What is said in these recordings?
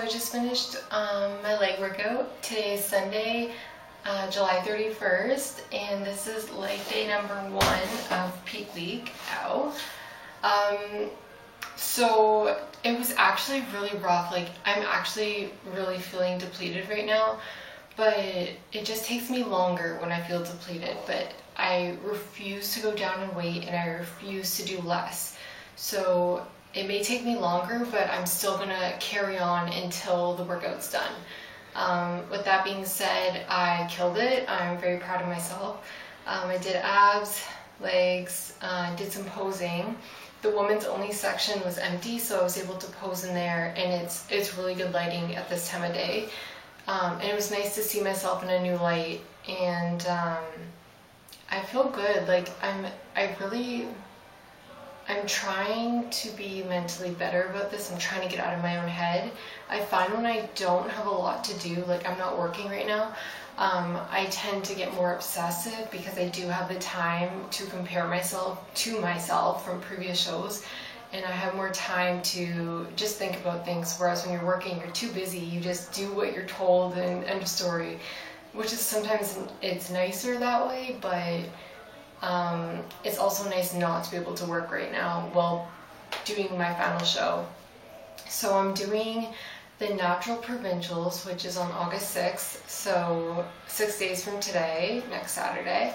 I just finished my leg workout. Today is Sunday, July 31st, and this is leg day number 1 of peak week. Ow. So it was actually really rough. Like, I'm actually really feeling depleted right now, but it just takes me longer when I feel depleted. But I refuse to go down in weight, and I refuse to do less. So it may take me longer, but I'm still gonna carry on until the workout's done. With that being said, I killed it. I'm very proud of myself. I did abs, legs, did some posing. The women's only section was empty, so I was able to pose in there, and it's really good lighting at this time of day. And it was nice to see myself in a new light, and I feel good. Like, I'm trying to be mentally better about this. I'm trying to get out of my own head. I find when I don't have a lot to do, like I'm not working right now, I tend to get more obsessive because I do have the time to compare myself to myself from previous shows, and I have more time to just think about things, whereas when you're working, you're too busy. You just do what you're told and end of story, which is sometimes it's nicer that way, but it's also nice not to be able to work right now while doing my final show. So I'm doing the Natural Provincials, which is on August 6th, so 6 days from today, next Saturday,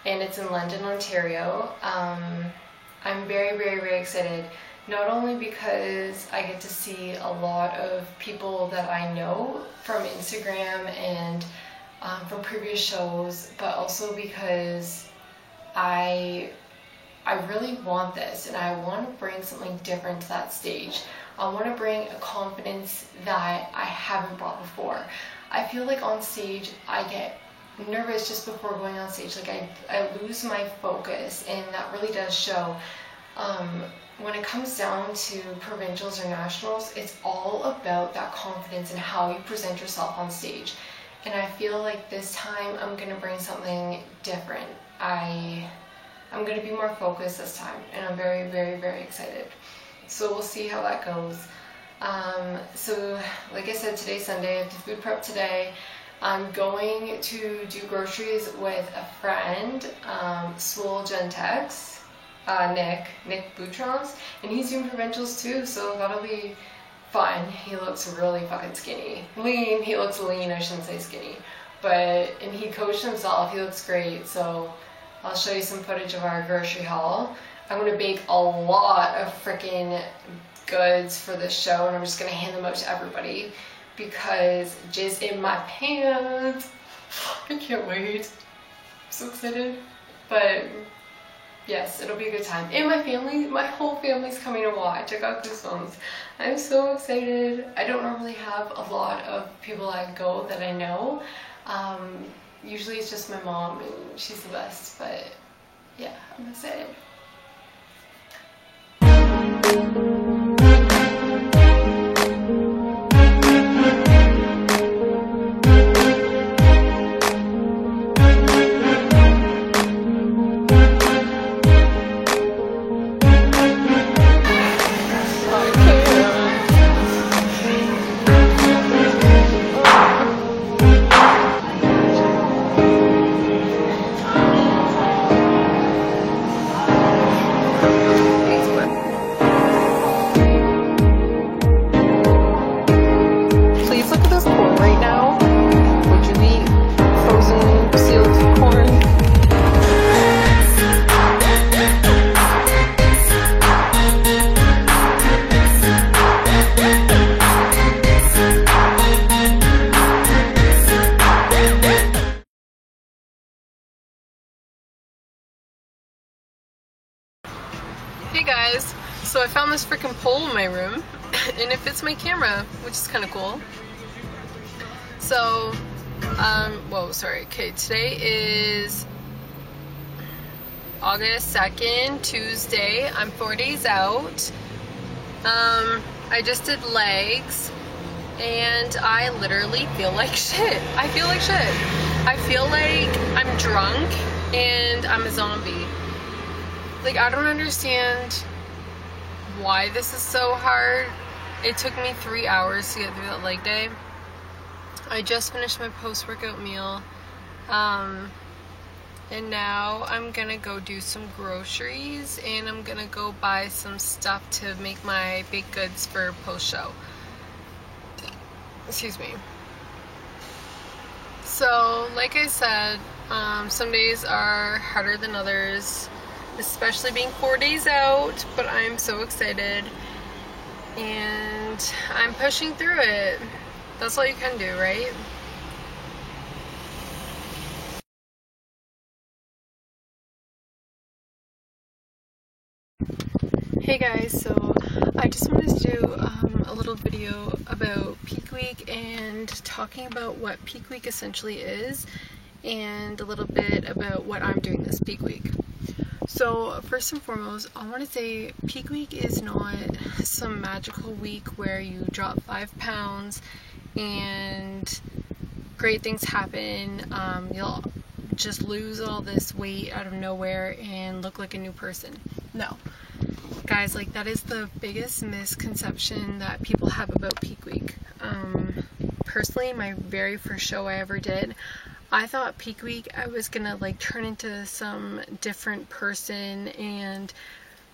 and it's in London, Ontario. I'm very, very, very excited, not only because I get to see a lot of people that I know from Instagram and from previous shows, but also because I really want this, and I want to bring something different to that stage. I want to bring a confidence that I haven't brought before. I feel like on stage I get nervous just before going on stage. Like I lose my focus, and that really does show. When it comes down to provincials or nationals, it's all about that confidence and how you present yourself on stage. And I feel like this time I'm going to bring something different. I'm going to be more focused this time, and I'm very, very, very excited. So we'll see how that goes. So like I said, today's Sunday. I have to food prep today. I'm going to do groceries with a friend, Swole Gentex, Nick Boutrons, and he's doing provincials too, so that'll be fun. He looks really fucking skinny. Lean, he looks lean, I shouldn't say skinny. And he coached himself, he looks great, so I'll show you some footage of our grocery haul. I'm going to bake a lot of freaking goods for this show, and I'm just going to hand them out to everybody because jizz in my pants. I can't wait. I'm so excited. But yes, it'll be a good time. And my whole family's coming to watch. I got goosebumps. I'm so excited. I don't normally have a lot of people I go that I know. Usually it's just my mom, and she's the best, but yeah, I'm excited. Hey guys, so I found this freaking pole in my room, and it fits my camera, which is kind of cool. So, okay, today is August 2nd, Tuesday. I'm 4 days out. I just did legs, and I literally feel like shit. I feel like shit. I feel like I'm drunk, and I'm a zombie. Like, I don't understand why this is so hard. It took me 3 hours to get through that leg day. I just finished my post-workout meal. And now I'm gonna go do some groceries, and I'm gonna go buy some stuff to make my baked goods for post-show. Excuse me. So, like I said, some days are harder than others, especially being 4 days out, but I'm so excited, and I'm pushing through it. That's all you can do, right? Hey guys, so I just wanted to do a little video about Peak Week and talking about what Peak Week essentially is, and a little bit about what I'm doing this Peak Week. So first and foremost, I want to say Peak Week is not some magical week where you drop 5 pounds and great things happen. You'll just lose all this weight out of nowhere and look like a new person. No. Guys, like, that is the biggest misconception that people have about Peak Week. Personally, my very first show I ever did, I thought Peak Week I was gonna like turn into some different person and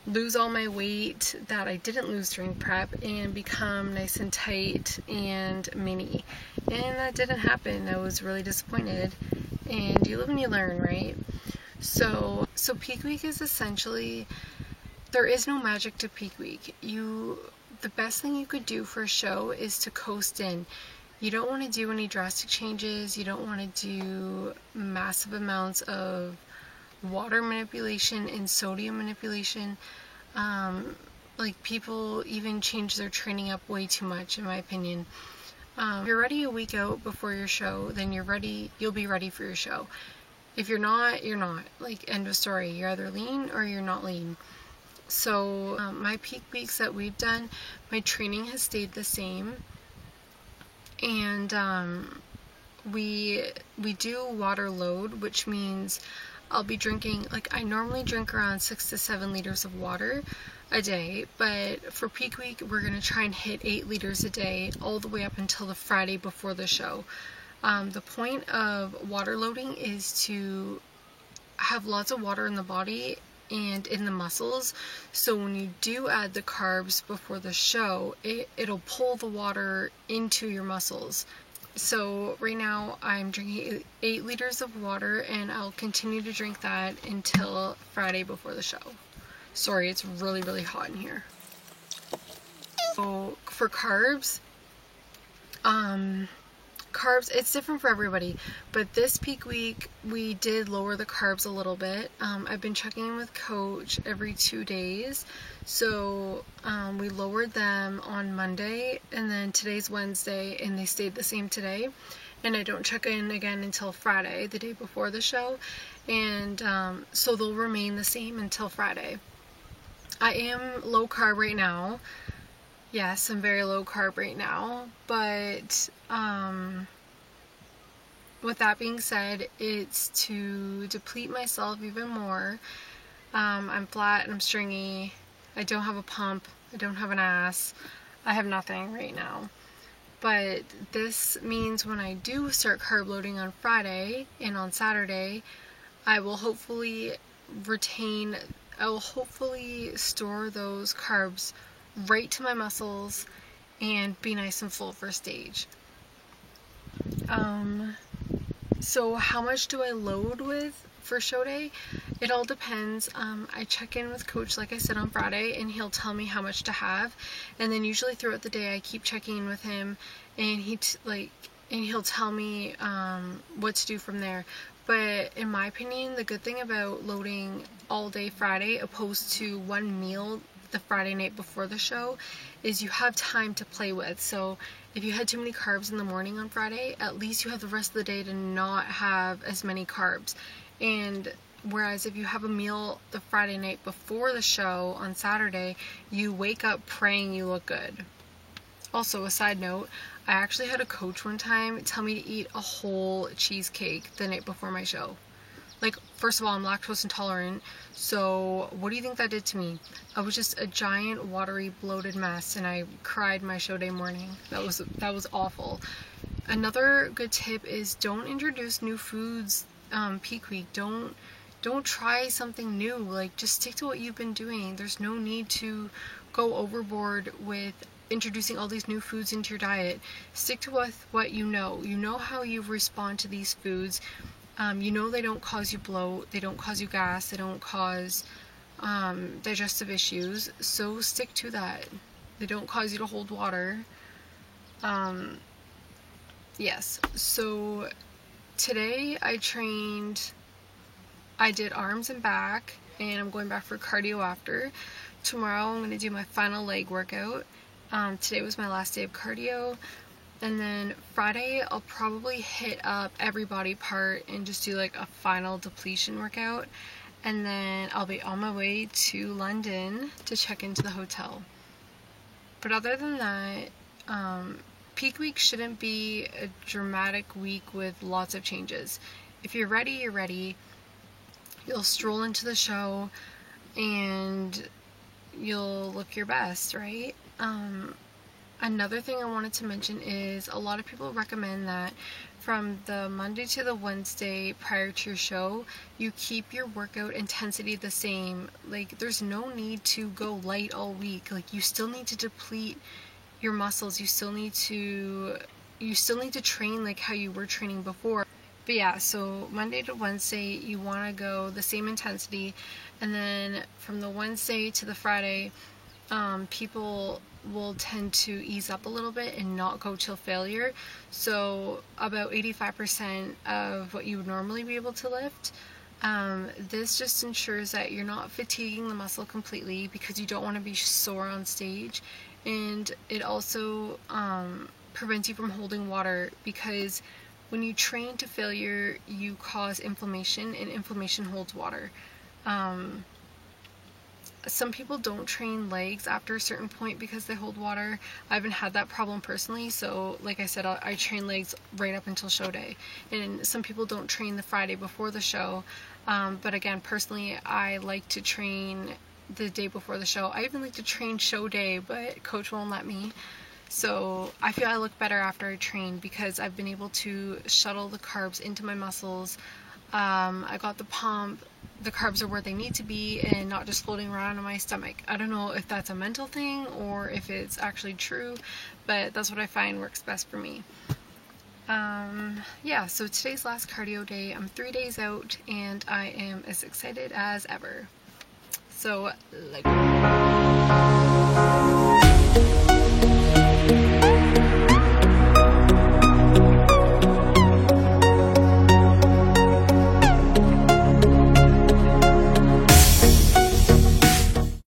lose all my weight that I didn't lose during prep and become nice and tight and mini. And that didn't happen. I was really disappointed. And you live and you learn, right? So Peak Week is essentially, there is no magic to Peak Week. The best thing you could do for a show is to coast in. You don't want to do any drastic changes. You don't want to do massive amounts of water manipulation and sodium manipulation. Like, people even change their training up way too much, in my opinion. If you're ready a week out before your show, then you'll be ready for your show. If you're not, you're not. Like, end of story. You're either lean or you're not lean. So my Peak Weeks that we've done, my training has stayed the same, and we do water load, which means I'll be drinking, like, I normally drink around 6 to 7 liters of water a day, but for Peak Week we're going to try and hit 8 liters a day all the way up until the Friday before the show. The point of water loading is to have lots of water in the body and in the muscles, so when you do add the carbs before the show, it'll pull the water into your muscles. So right now I'm drinking 8 liters of water, and I'll continue to drink that until Friday before the show. Sorry, it's really, really hot in here. So for carbs, it's different for everybody, but this Peak Week we did lower the carbs a little bit. I've been checking in with Coach every 2 days, so we lowered them on Monday, and then today's Wednesday, and they stayed the same today, and I don't check in again until Friday, the day before the show, and so they'll remain the same until Friday. I am low carb right now. Yes, I'm very low carb right now, but with that being said, it's to deplete myself even more. I'm flat and I'm stringy. I don't have a pump. I don't have an ass. I have nothing right now. But this means when I do start carb loading on Friday and on Saturday, I will hopefully store those carbs right to my muscles and be nice and full for stage. So how much do I load with for show day? It all depends. I check in with Coach, like I said, on Friday, and he'll tell me how much to have, and then usually throughout the day I keep checking in with him, and he'll tell me what to do from there. But in my opinion, the good thing about loading all day Friday opposed to one meal the Friday night before the show is you have time to play with. So if you had too many carbs in the morning on Friday, at least you have the rest of the day to not have as many carbs. And whereas if you have a meal the Friday night before the show on Saturday, you wake up praying you look good. Also, a side note, I actually had a coach one time tell me to eat a whole cheesecake the night before my show. Like, first of all, I'm lactose intolerant, so what do you think that did to me? I was just a giant, watery, bloated mess, and I cried my show day morning. That was awful. Another good tip is don't introduce new foods peak week. Don't try something new. Like, just stick to what you've been doing. There's no need to go overboard with introducing all these new foods into your diet. Stick to what you know. You know how you respond to these foods. You know they don't cause you bloat, they don't cause you gas, they don't cause digestive issues, so stick to that. They don't cause you to hold water. Yes, so today I did arms and back, and I'm going back for cardio after. Tomorrow I'm going to do my final leg workout. Today was my last day of cardio. And then Friday, I'll probably hit up every body part and just do like a final depletion workout. And then I'll be on my way to London to check into the hotel. But other than that, peak week shouldn't be a dramatic week with lots of changes. If you're ready, you're ready. You'll stroll into the show and you'll look your best, right? Another thing I wanted to mention is a lot of people recommend that from the Monday to the Wednesday prior to your show, you keep your workout intensity the same. Like, there's no need to go light all week. Like, you still need to deplete your muscles. You still need to train like how you were training before. But yeah, so Monday to Wednesday, you want to go the same intensity. And then from the Wednesday to the Friday, people will tend to ease up a little bit and not go till failure. So about 85% of what you would normally be able to lift. This just ensures that you're not fatiguing the muscle completely because you don't want to be sore on stage. And it also prevents you from holding water, because when you train to failure, you cause inflammation, and inflammation holds water. Some people don't train legs after a certain point because they hold water. I haven't had that problem personally, so like I said, I train legs right up until show day. And some people don't train the Friday before the show, but again, personally, I like to train the day before the show. I even like to train show day, but coach won't let me. So I feel I look better after I train because I've been able to shuttle the carbs into my muscles. I got the pump. The carbs are where they need to be and not just floating around in my stomach. I don't know if that's a mental thing or if it's actually true, but that's what I find works best for me. Yeah, so today's last cardio day. I'm 3 days out and I am as excited as ever. So, like...